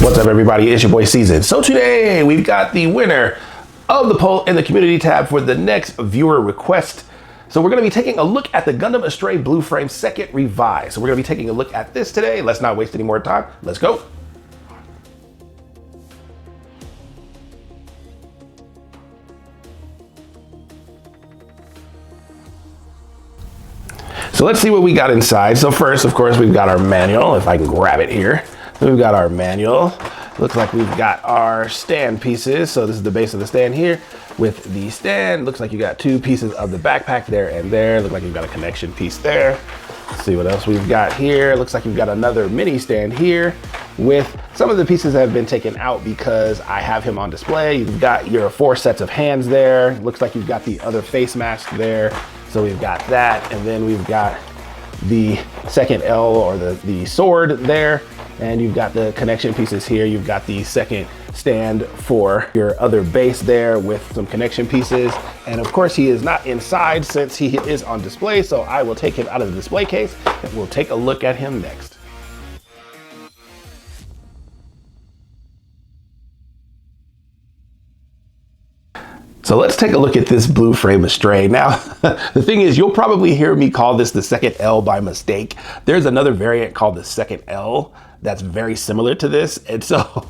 What's up, everybody? It's your boy Season. So today we've got the winner of the poll in the community tab for the next viewer request. So we're going to be taking a look at the Gundam Astray Blue Frame second revise. So we're going to be taking a look at this today. Let's not waste any more time. Let's go. So let's see what we got inside. So first, of course, we've got our manual, if I can grab it here. We've got our manual. Looks like we've got our stand pieces. So this is the base of the stand here with the stand. Looks like you got two pieces of the backpack there and there. Look like you've got a connection piece there. Let's see what else we've got here. Looks like you've got another mini stand here with some of the pieces that have been taken out because I have him on display. You've got your 4 sets of hands there. Looks like you've got the other face mask there. So we've got that, and then we've got the second L or the sword there. And you've got the connection pieces here. You've got the second stand for your other base there with some connection pieces. And of course, he is not inside since he is on display. So I will take him out of the display case and we'll take a look at him next. So let's take a look at this blue frame Astray. Now, the thing is, you'll probably hear me call this the second L by mistake. There's another variant called the second L that's very similar to this. And so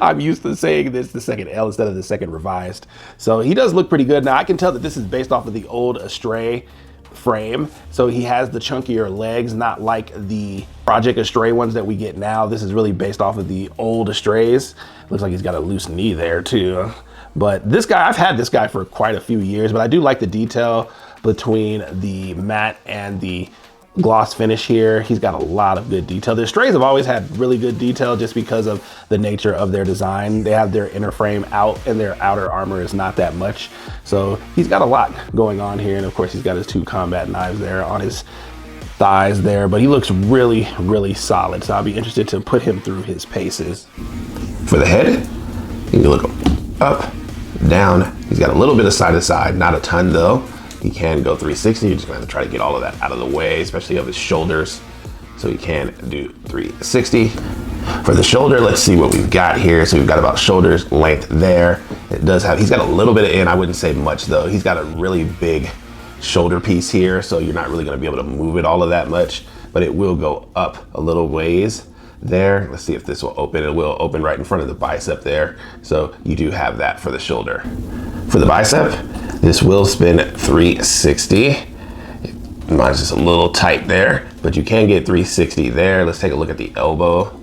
I'm used to saying this the second L instead of the second revised. So he does look pretty good. Now I can tell that this is based off of the old Astray frame. So he has the chunkier legs, not like the Project Astray ones that we get now. This is really based off of the old Astrays. Looks like he's got a loose knee there too. But this guy, I've had this guy for quite a few years, but I do like the detail between the matte and the gloss finish here. He's got a lot of good detail. The Astrays have always had really good detail just because of the nature of their design. They have their inner frame out and their outer armor is not that much. So he's got a lot going on here. And of course, he's got his 2 combat knives there on his thighs there, but he looks really, really solid. So I'll be interested to put him through his paces. For the head, you can look up, down. He's got a little bit of side to side, not a ton though. He can go 360. You're just gonna have to try to get all of that out of the way, especially of his shoulders. So he can do 360. For the shoulder, let's see what we've got here. So we've got about shoulder's length there. It does have, he's got a little bit of in, I wouldn't say much though. He's got a really big shoulder piece here, so you're not really gonna be able to move it all of that much, but it will go up a little ways there. Let's see if this will open. It will open right in front of the bicep there. So you do have that for the shoulder. For the bicep, this will spin 360. Mine's just a little tight there, but you can get 360 there. Let's take a look at the elbow.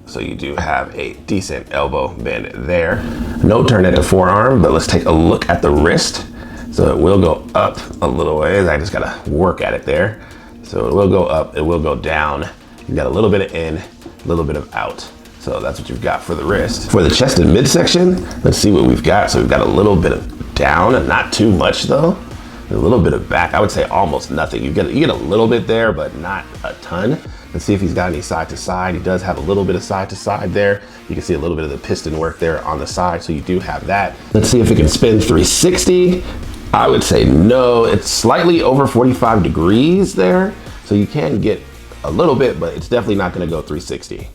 So you do have a decent elbow bend there. No turn at the forearm, but let's take a look at the wrist. So it will go up a little ways. I just gotta work at it there. So it will go up, it will go down. You got a little bit of in, a little bit of out. So that's what you've got for the wrist. For the chest and midsection, let's see what we've got. So we've got a little bit of down, and not too much though. A little bit of back, I would say almost nothing. You get a little bit there, but not a ton. Let's see if he's got any side to side. He does have a little bit of side to side there. You can see a little bit of the piston work there on the side, so you do have that. Let's see if it can spin 360. I would say no, it's slightly over 45 degrees there. So you can get a little bit, but it's definitely not gonna go 360.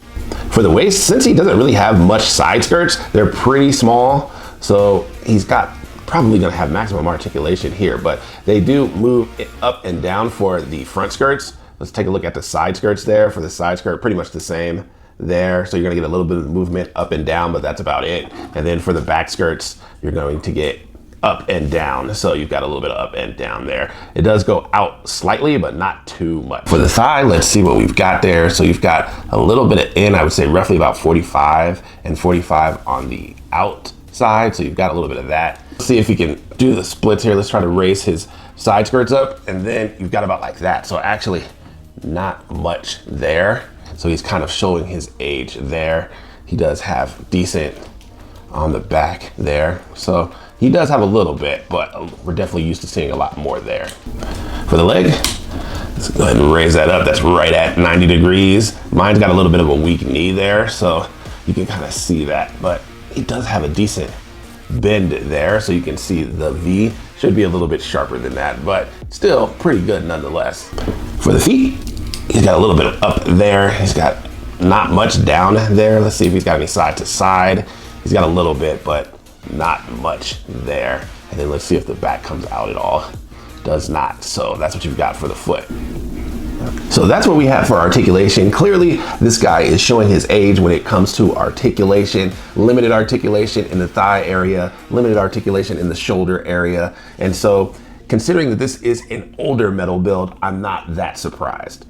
For the waist, since he doesn't really have much side skirts, they're pretty small. So he's got probably gonna have maximum articulation here, but they do move it up and down for the front skirts. Let's take a look at the side skirts there. For the side skirt, pretty much the same there. So you're gonna get a little bit of movement up and down, but that's about it. And then for the back skirts, you're going to get up and down. So you've got a little bit of up and down there. It does go out slightly, but not too much. For the thigh, let's see what we've got there. So you've got a little bit of in, I would say roughly about 45 and 45 on the outside. So you've got a little bit of that. Let's see if we can do the splits here. Let's try to raise his side skirts up, and then you've got about like that. So actually not much there. So he's kind of showing his age there. He does have decent on the back there. So he does have a little bit, but we're definitely used to seeing a lot more there. For the leg, let's go ahead and raise that up. That's right at 90 degrees. Mine's got a little bit of a weak knee there, so you can kind of see that, but he does have a decent bend there, so you can see the V should be a little bit sharper than that, but still pretty good nonetheless. For the feet, he's got a little bit of up there. He's got not much down there. Let's see if he's got any side to side. He's got a little bit, but not much there. And then let's see if the back comes out at all. Does not. So that's what you've got for the foot. So that's what we have for articulation. Clearly, this guy is showing his age when it comes to articulation. Limited articulation in the thigh area, limited articulation in the shoulder area. And so considering that this is an older metal build, I'm not that surprised.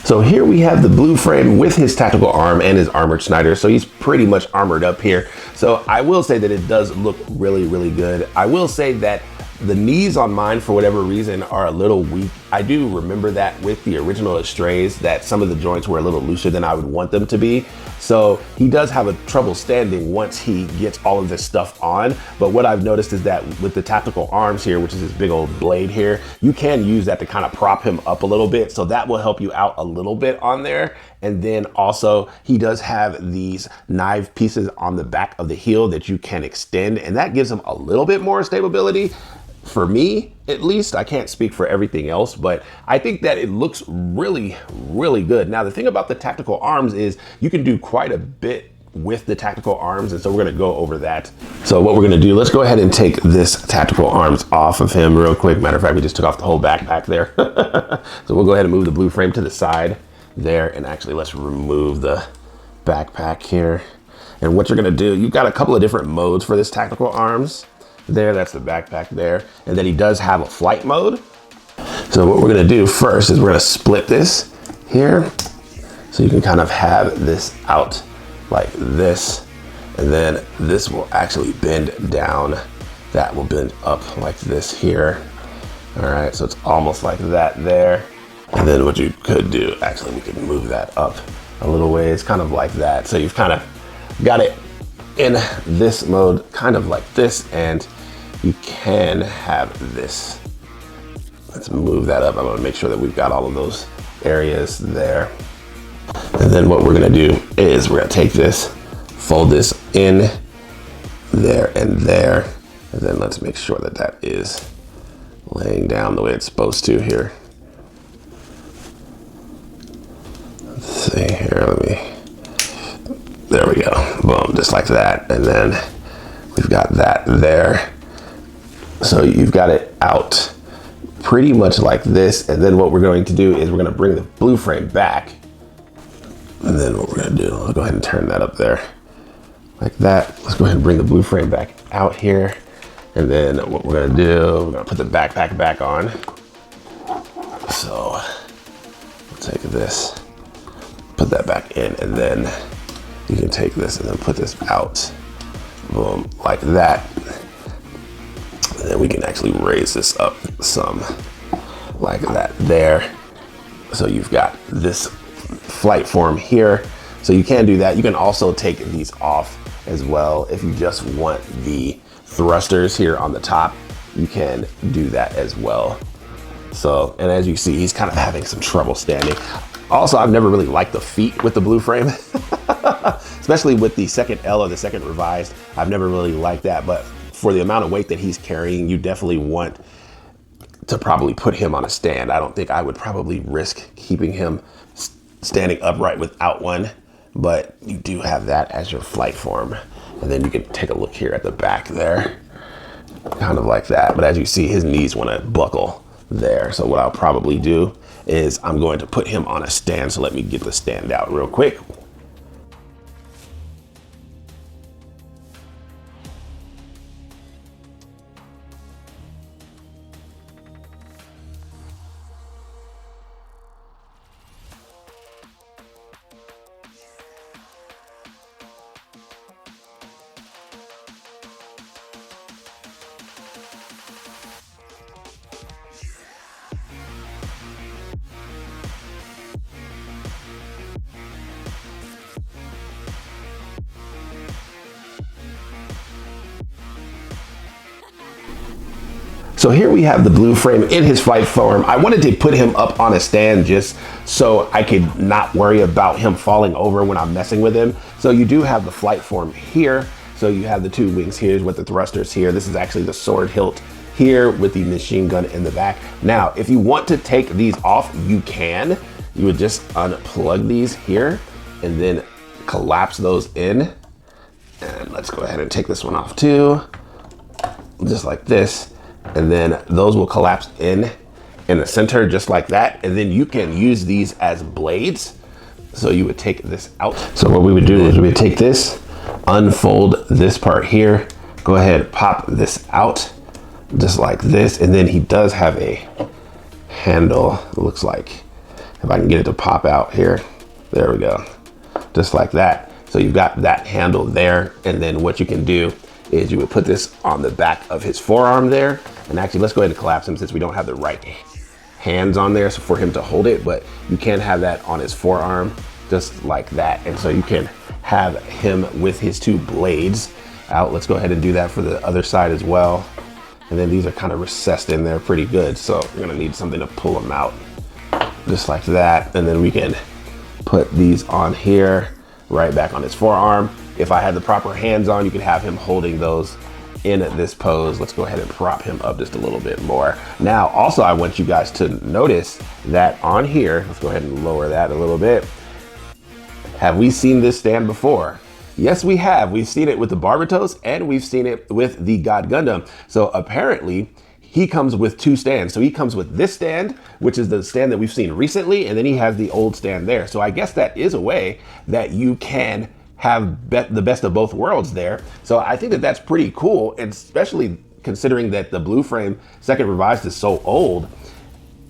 So here we have the blue frame with his tactical arm and his armored Schneider. So he's pretty much armored up here. So I will say that it does look really, really good. I will say that the knees on mine, for whatever reason, are a little weak. I do remember that with the original Astrays, that some of the joints were a little looser than I would want them to be. So he does have a trouble standing once he gets all of this stuff on. But what I've noticed is that with the tactical arms here, which is this big old blade here, you can use that to kind of prop him up a little bit. So that will help you out a little bit on there. And then also he does have these knife pieces on the back of the heel that you can extend, and that gives him a little bit more stability. For me, at least, I can't speak for everything else, but I think that it looks really, really good. Now, the thing about the tactical arms is you can do quite a bit with the tactical arms, and so we're gonna go over that. So what we're gonna do, let's go ahead and take this tactical arms off of him real quick. Matter of fact, we just took off the whole backpack there. So we'll go ahead and move the blue frame to the side there, and actually let's remove the backpack here. And what you're gonna do, you've got a couple of different modes for this tactical arms. There, that's the backpack there. And then he does have a flight mode. So what we're gonna do first is we're gonna split this here. So you can kind of have this out like this. And then this will actually bend down. That will bend up like this here. All right, so it's almost like that there. And then what you could do, actually we could move that up a little ways, kind of like that. So you've kind of got it in this mode, kind of like this, and you can have this. Let's move that up. I want to make sure that we've got all of those areas there. And then what we're gonna do is we're gonna take this, fold this in there and there, and then let's make sure that that is laying down the way it's supposed to here. Let's see here, there we go, boom, just like that. And then we've got that there. So you've got it out pretty much like this. And then what we're going to do is we're gonna bring the blue frame back. And then what we're gonna do, I'll go ahead and turn that up there like that. Let's go ahead and bring the blue frame back out here. And then what we're gonna do, we're gonna put the backpack back on. So we'll take this, put that back in, and then you can take this and then put this out, boom, like that. And then we can actually raise this up some, like that there. So you've got this flight form here. So you can do that. You can also take these off as well. If you just want the thrusters here on the top, you can do that as well. So, and as you see, he's kind of having some trouble standing. Also, I've never really liked the feet with the blue frame, especially with the second L or the second revised. I've never really liked that, but for the amount of weight that he's carrying, you definitely want to probably put him on a stand. I don't think I would probably risk keeping him standing upright without one, but you do have that as your flight form. And then you can take a look here at the back there, kind of like that. But as you see, his knees want to buckle there. So what I'll probably do is I'm going to put him on a stand. So let me get the stand out real quick. So here we have the blue frame in his flight form. I wanted to put him up on a stand just so I could not worry about him falling over when I'm messing with him. So you do have the flight form here. So you have the two wings here with the thrusters here. This is actually the sword hilt here with the machine gun in the back. Now, if you want to take these off, you can. You would just unplug these here and then collapse those in. And let's go ahead and take this one off too, just like this. And then those will collapse in the center just like that. And then you can use these as blades. So you would take this out. So what we would do is we would take this, unfold this part here, go ahead, pop this out just like this. And then he does have a handle, it looks like, if I can get it to pop out here. There we go, just like that. So you've got that handle there. And then what you can do is you would put this on the back of his forearm there. And actually, let's go ahead and collapse him since we don't have the right hands on there so for him to hold it, but you can have that on his forearm just like that. And so you can have him with his two blades out. Let's go ahead and do that for the other side as well. And then these are kind of recessed in there pretty good. So you're gonna need something to pull them out just like that. And then we can put these on here, right back on his forearm. If I had the proper hands on, you could have him holding those in this pose. Let's go ahead and prop him up just a little bit more. Now, also, I want you guys to notice that on here, let's go ahead and lower that a little bit. Have we seen this stand before? Yes, we have. We've seen it with the Barbatos and we've seen it with the God Gundam. So apparently, he comes with two stands. So he comes with this stand, which is the stand that we've seen recently, and then he has the old stand there. So I guess that is a way that you can have the best of both worlds there. So I think that that's pretty cool, and especially considering that the blue frame second revised is so old.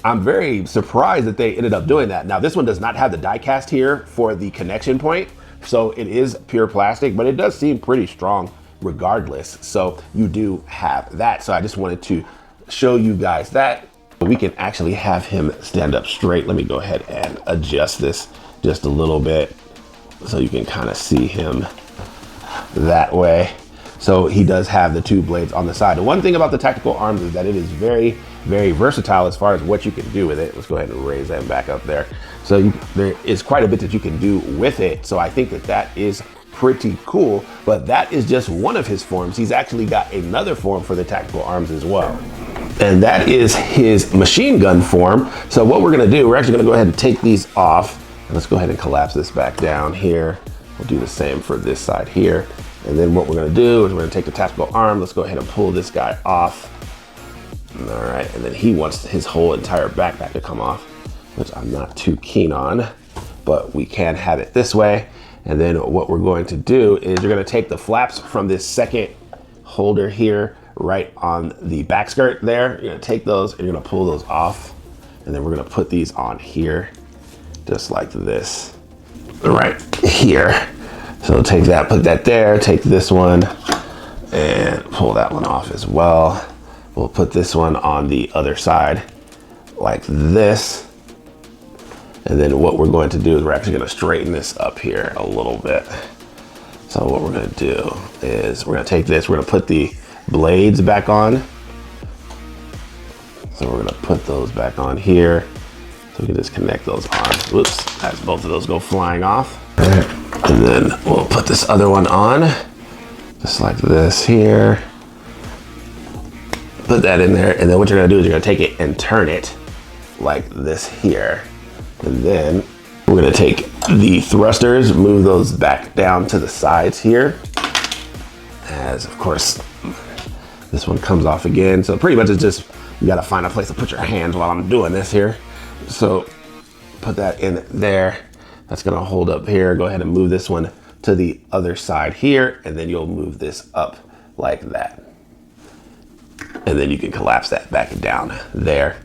I'm very surprised that they ended up doing that. Now this one does not have the die cast here for the connection point, so it is pure plastic, but it does seem pretty strong regardless. So you do have that. So I just wanted to show you guys that. We can actually have him stand up straight. Let me go ahead and adjust this just a little bit so you can kind of see him that way. So he does have the two blades on the side. The one thing about the tactical arms is that it is very, very versatile as far as what you can do with it. Let's go ahead and raise that back up there. So there is quite a bit that you can do with it. So I think that that is pretty cool, but that is just one of his forms. He's actually got another form for the tactical arms as well. And that is his machine gun form. So what we're gonna do, we're actually gonna go ahead and take these off. Let's go ahead and collapse this back down here. We'll do the same for this side here. And then what we're gonna do is we're gonna take the tactical arm. Let's go ahead and pull this guy off. All right, and then he wants his whole entire backpack to come off, which I'm not too keen on, but we can have it this way. And then what we're going to do is you're gonna take the flaps from this second holder here, right on the back skirt there. You're gonna take those and you're gonna pull those off. And then we're gonna put these on here, just like this, right here. So take that, put that there, take this one and pull that one off as well. We'll put this one on the other side like this. And then what we're going to do is we're actually gonna straighten this up here a little bit. So what we're gonna do is we're gonna take this, we're gonna put the blades back on. So we're gonna put those back on here. So we can just connect those on. Whoops, as both of those go flying off. All right. And then we'll put this other one on, just like this here. Put that in there, and then what you're gonna do is you're gonna take it and turn it like this here. And then we're gonna take the thrusters, move those back down to the sides here. As of course, this one comes off again. So pretty much it's just, you gotta find a place to put your hands while I'm doing this here. So put that in there. That's gonna hold up here. Go ahead and move this one to the other side here, and then you'll move this up like that. And then you can collapse that back down there.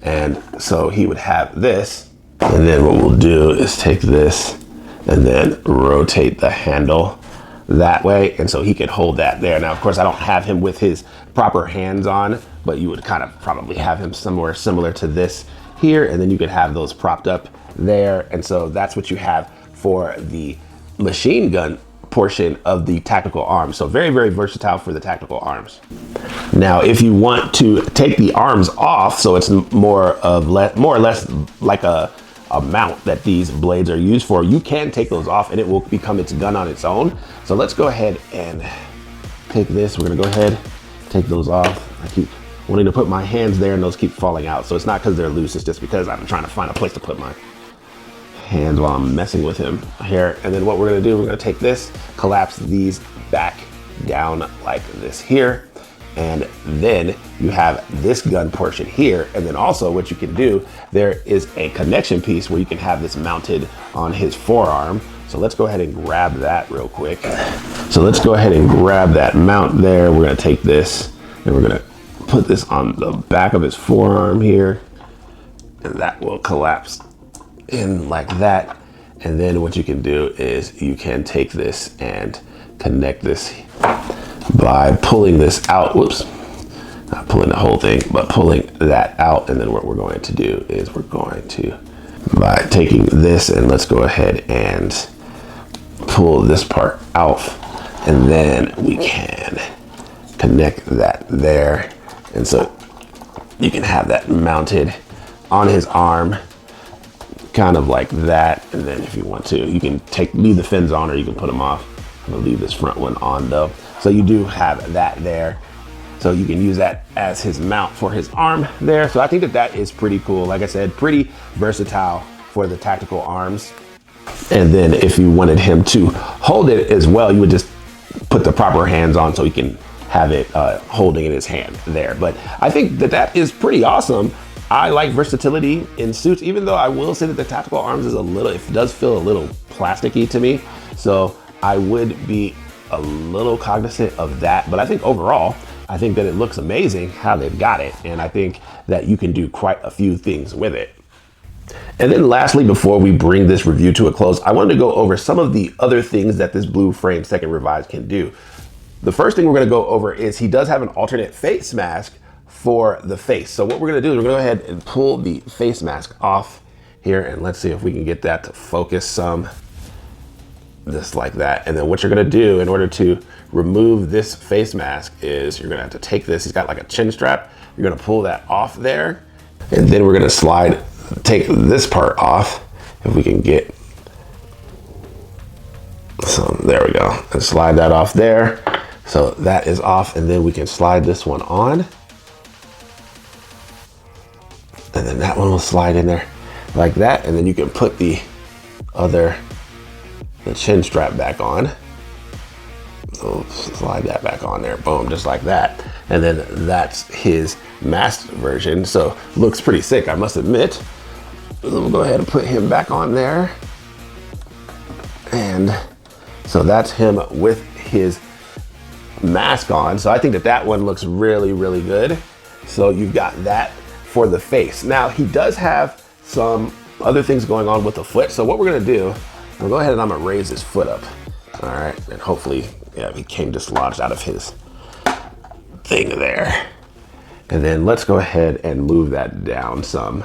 And so he would have this. And then what we'll do is take this and then rotate the handle that way. And so he could hold that there. Now, of course, I don't have him with his proper hands on, but you would kind of probably have him somewhere similar to this here. And then you could have those propped up there. And so that's what you have for the machine gun portion of the tactical arms. So very, very versatile for the tactical arms. Now, if you want to take the arms off, so it's more or less like a mount that these blades are used for, you can take those off and it will become its gun on its own. So let's go ahead and take this. We're gonna go ahead, take those off. I keep wanting to put my hands there and those keep falling out. So it's not because they're loose, it's just because I'm trying to find a place to put my hands while I'm messing with him here. And then what we're gonna do, we're gonna take this, collapse these back down like this here. And then you have this gun portion here. And then also what you can do, there is a connection piece where you can have this mounted on his forearm. So let's go ahead and grab that real quick. So let's go ahead and grab that mount there. We're gonna take this and we're gonna put this on the back of his forearm here. And that will collapse in like that. And then what you can do is you can take this and connect this by pulling this out. Whoops, not pulling the whole thing, but pulling that out. And then what we're going to do is we're going to, by taking this, and let's go ahead and pull this part out, and then we can connect that there. And so you can have that mounted on his arm, kind of like that. And then if you want to, you can leave the fins on, or you can put them off. I'm gonna leave this front one on though. So you do have that there. So you can use that as his mount for his arm there. So I think that that is pretty cool. Like I said, pretty versatile for the tactical arms. And then if you wanted him to hold it as well, you would just put the proper hands on so he can have it holding in his hand there. But I think that that is pretty awesome. I like versatility in suits, even though I will say that the tactical arms is it does feel a little plasticky to me. So I would be a little cognizant of that. But I think overall, I think that it looks amazing how they've got it. And I think that you can do quite a few things with it. And then lastly, before we bring this review to a close, I wanted to go over some of the other things that this Blue Frame Second Revised can do. The first thing we're gonna go over is he does have an alternate face mask for the face. So what we're gonna do is we're gonna go ahead and pull the face mask off here, and let's see if we can get that to focus some, just like that. And then what you're gonna do in order to remove this face mask is you're gonna have to take this, he's got like a chin strap, you're gonna pull that off there, and then we're gonna take this part off, if we can get some, there we go, and slide that off there. So that is off, and then we can slide this one on. And then that one will slide in there like that. And then you can put the chin strap back on. So slide that back on there, boom, just like that. And then that's his masked version. So looks pretty sick, I must admit. We'll go ahead and put him back on there. And so that's him with his mask on. So I think that that one looks really, really good. So you've got that for the face. Now he does have some other things going on with the foot. So what we're gonna do, I'll go ahead and I'm gonna raise his foot up. All right, and hopefully, yeah, he came dislodged out of his thing there. And then let's go ahead and move that down some.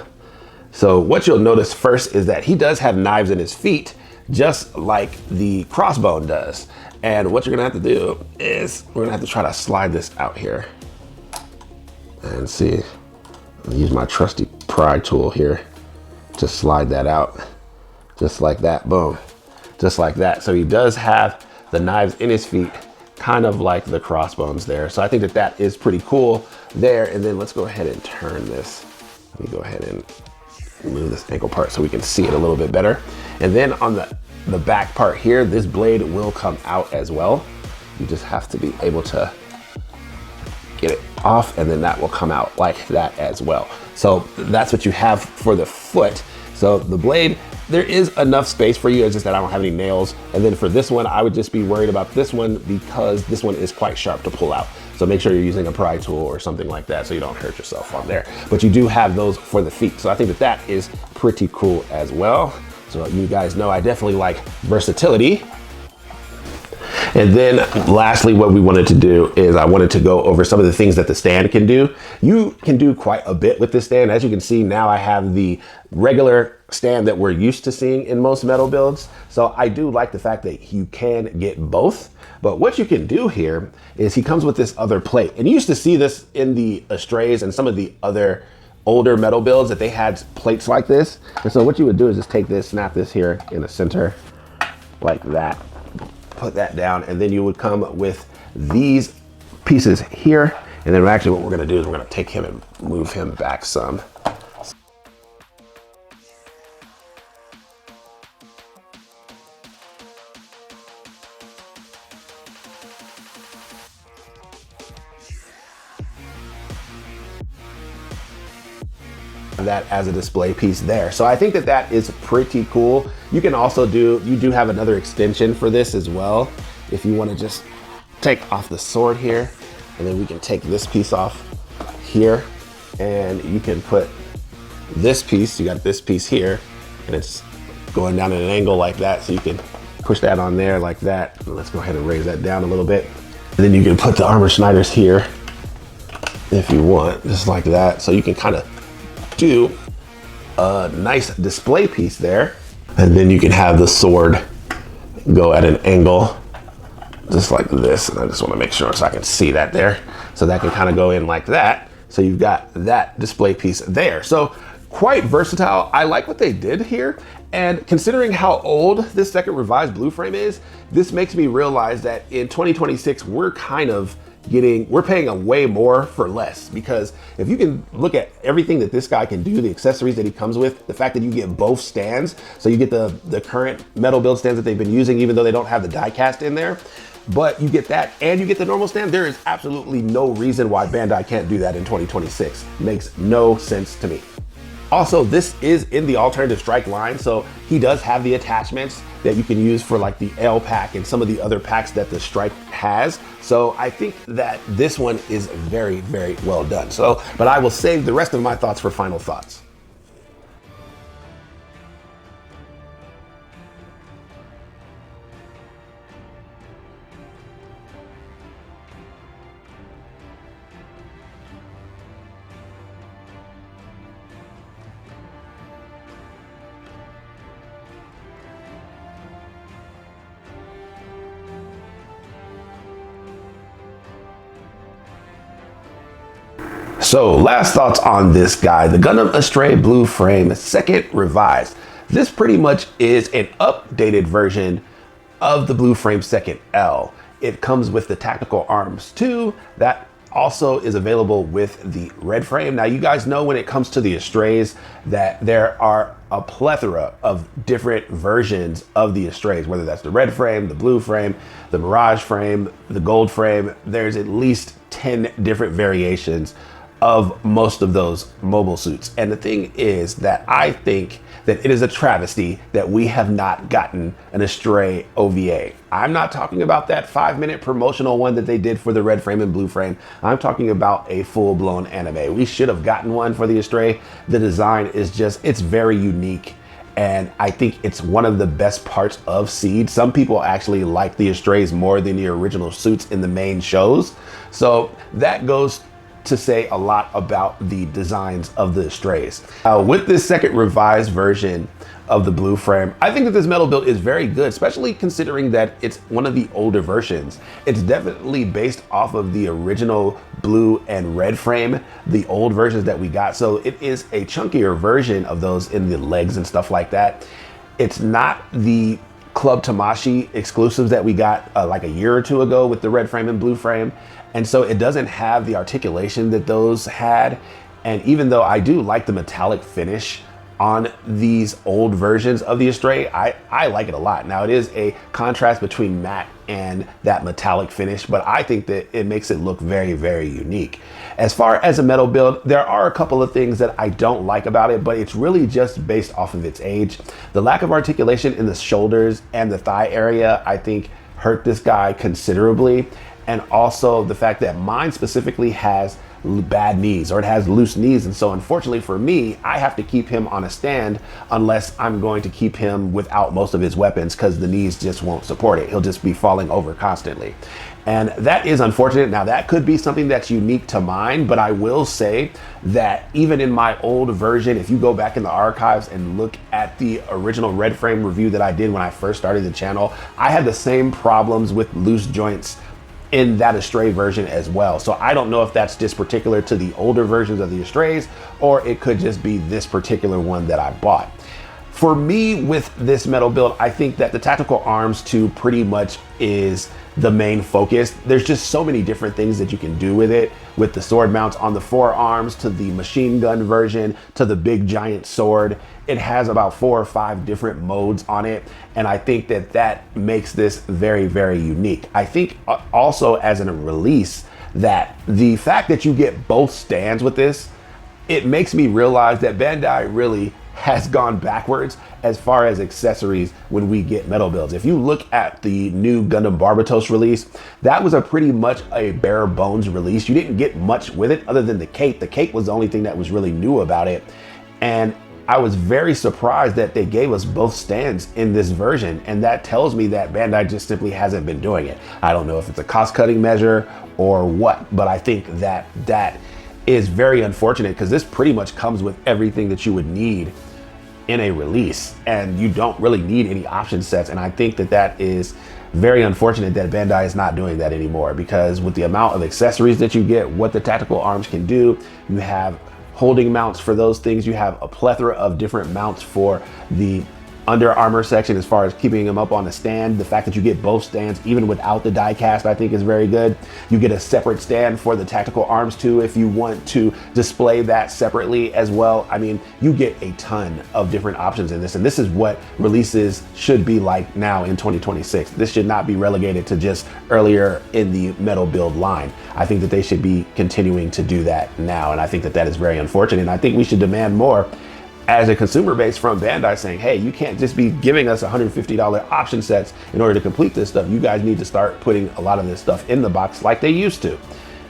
So what you'll notice first is that he does have knives in his feet, just like the crossbone does. And what you're gonna have to do is we're gonna have to try to slide this out here and see. I'll use my trusty pry tool here to slide that out, just like that, boom, just like that. So he does have the knives in his feet, kind of like the crossbones there. So I think that that is pretty cool there. And then let's go ahead and turn this. Let me go ahead and move this ankle part so we can see it a little bit better. And then on the back part here, this blade will come out as well. You just have to be able to get it off, and then that will come out like that as well. So that's what you have for the foot. So the blade, there is enough space for you, it's just that I don't have any nails. And then for this one, I would just be worried about this one because this one is quite sharp to pull out. So make sure you're using a pry tool or something like that so you don't hurt yourself on there. But you do have those for the feet. So I think that that is pretty cool as well. So you guys know I definitely like versatility. And then lastly, what we wanted to do is I wanted to go over some of the things that the stand can do. You can do quite a bit with this stand. As you can see now, I have the regular stand that we're used to seeing in most metal builds. So I do like the fact that you can get both. But what you can do here is he comes with this other plate. And you used to see this in the Astrays and some of the other older metal builds that they had plates like this. And so what you would do is just take this, snap this here in the center like that, put that down, and then you would come with these pieces here. And then actually what we're gonna do is we're gonna take him and move him back some. That as a display piece there. So I think that that is pretty cool. You can also you do have another extension for this as well. If you want to just take off the sword here, and then we can take this piece off here, and you can put this piece, you got this piece here, and it's going down at an angle like that. So you can push that on there like that. Let's go ahead and raise that down a little bit. And then you can put the armor Schneiders here if you want, just like that. So you can kind of do a nice display piece there. And then you can have the sword go at an angle just like this. And I just want to make sure so I can see that there. So that can kind of go in like that. So you've got that display piece there. So quite versatile. I like what they did here. And considering how old this second revised blue frame is, this makes me realize that in 2026, we're paying a way more for less, because if you can look at everything that this guy can do, the accessories that he comes with, the fact that you get both stands, so you get the current metal build stands that they've been using, even though they don't have the die cast in there, but you get that and you get the normal stand. There is absolutely no reason why Bandai can't do that in 2026. Makes no sense to me. Also, this is in the alternative strike line, so he does have the attachments that you can use for like the L pack and some of the other packs that the strike has. So I think that this one is very, very well done. But I will save the rest of my thoughts for final thoughts. So last thoughts on this guy, the Gundam Astray Blue Frame second revised. This pretty much is an updated version of the Blue Frame second L. It comes with the Tactical Arms 2 that also is available with the red frame. Now you guys know when it comes to the Astrays that there are a plethora of different versions of the Astrays, whether that's the red frame, the blue frame, the Mirage frame, the gold frame. There's at least 10 different variations of most of those mobile suits. And the thing is that I think that it is a travesty that we have not gotten an Astray OVA. I'm not talking about that 5-minute promotional one that they did for the red frame and blue frame. I'm talking about a full-blown anime. We should have gotten one for the Astray. The design is just, it's very unique. And I think it's one of the best parts of SEED. Some people actually like the Astrays more than the original suits in the main shows. So that goes to say a lot about the designs of the Astrays. With this second revised version of the blue frame, I think that this metal build is very good, especially considering that it's one of the older versions. It's definitely based off of the original blue and red frame, the old versions that we got. So it is a chunkier version of those in the legs and stuff like that. It's not the Club Tamashii exclusives that we got like a year or two ago with the red frame and blue frame. And so it doesn't have the articulation that those had. And even though I do like the metallic finish on these old versions of the Astray, I like it a lot. Now it is a contrast between matte and that metallic finish, but I think that it makes it look very, very unique. As far as a metal build, there are a couple of things that I don't like about it, but it's really just based off of its age. The lack of articulation in the shoulders and the thigh area, I think, hurt this guy considerably. And also the fact that mine specifically has bad knees, or it has loose knees. And so unfortunately for me, I have to keep him on a stand unless I'm going to keep him without most of his weapons, because the knees just won't support it. He'll just be falling over constantly. And that is unfortunate. Now that could be something that's unique to mine, but I will say that even in my old version, if you go back in the archives and look at the original red frame review that I did when I first started the channel, I had the same problems with loose joints in that Astray version as well. So I don't know if that's just particular to the older versions of the Astrays, or it could just be this particular one that I bought. For me, with this metal build, I think that the Tactical Arms 2 pretty much is the main focus. There's just so many different things that you can do with it, with the sword mounts on the forearms, to the machine gun version, to the big giant sword. It has about 4 or 5 different modes on it, and I think that that makes this very, very unique. I think also as a release, that the fact that you get both stands with this, it makes me realize that Bandai really has gone backwards as far as accessories when we get metal builds. If you look at the new Gundam Barbatos release, that was a pretty much a bare bones release. You didn't get much with it other than the cape. The cape was the only thing that was really new about it. And I was very surprised that they gave us both stands in this version. And that tells me that Bandai just simply hasn't been doing it. I don't know if it's a cost-cutting measure or what, but I think that that is very unfortunate, because this pretty much comes with everything that you would need in a release, and you don't really need any option sets. And I think that that is very unfortunate that Bandai is not doing that anymore, because with the amount of accessories that you get, what the Tactical Arms can do, you have holding mounts for those things, you have a plethora of different mounts for the under armor section as far as keeping them up on the stand. The fact that you get both stands even without the die cast, I think is very good. You get a separate stand for the Tactical Arms too if you want to display that separately as well. I mean, you get a ton of different options in this, and this is what releases should be like now in 2026. This should not be relegated to just earlier in the metal build line. I think that they should be continuing to do that now, and I think that that is very unfortunate, and I think we should demand more as a consumer base from Bandai, saying, hey, you can't just be giving us $150 option sets in order to complete this stuff. You guys need to start putting a lot of this stuff in the box like they used to.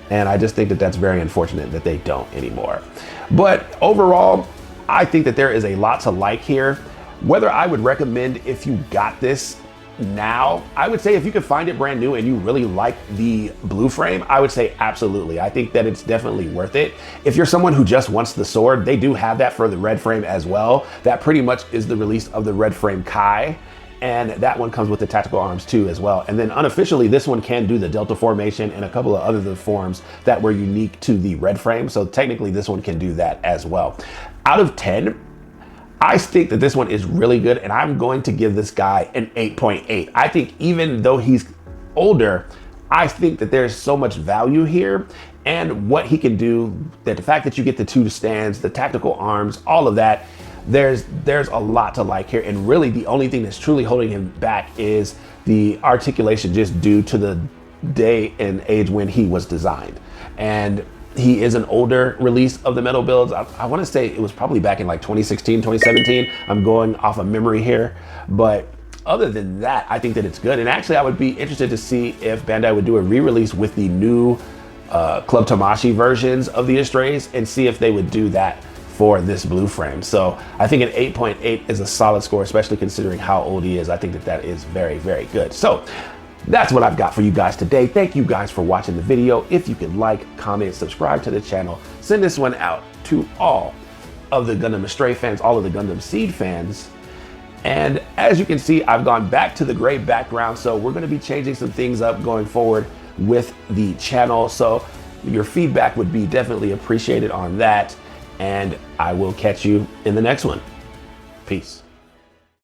And I just think that that's very unfortunate that they don't anymore. But overall, I think that there is a lot to like here. Whether I would recommend if you got this now, I would say if you could find it brand new and you really like the blue frame, I would say absolutely. I think that it's definitely worth it. If you're someone who just wants the sword, they do have that for the red frame as well. That pretty much is the release of the red frame Kai, and that one comes with the Tactical Arms too as well. And then unofficially, this one can do the Delta formation and a couple of other forms that were unique to the red frame. So technically this one can do that as well. Out of 10, I think that this one is really good, and I'm going to give this guy an 8.8. I think even though he's older, I think that there's so much value here, and what he can do, that the fact that you get the 2 stands, the Tactical Arms, all of that, there's a lot to like here. And really the only thing that's truly holding him back is the articulation, just due to the day and age when he was designed. And he is an older release of the metal builds. I want to say it was probably back in like 2016, 2017. I'm going off of memory here. But other than that, I think that it's good. And actually, I would be interested to see if Bandai would do a re-release with the new Club Tamashii versions of the Astrays, and see if they would do that for this blue frame. So I think an 8.8 is a solid score, especially considering how old he is. I think that that is very, very good. So that's what I've got for you guys today. Thank you guys for watching the video. If you could like, comment, subscribe to the channel, send this one out to all of the Gundam Astray fans, all of the Gundam SEED fans. And as you can see, I've gone back to the gray background, so we're gonna be changing some things up going forward with the channel. So your feedback would be definitely appreciated on that. And I will catch you in the next one. Peace.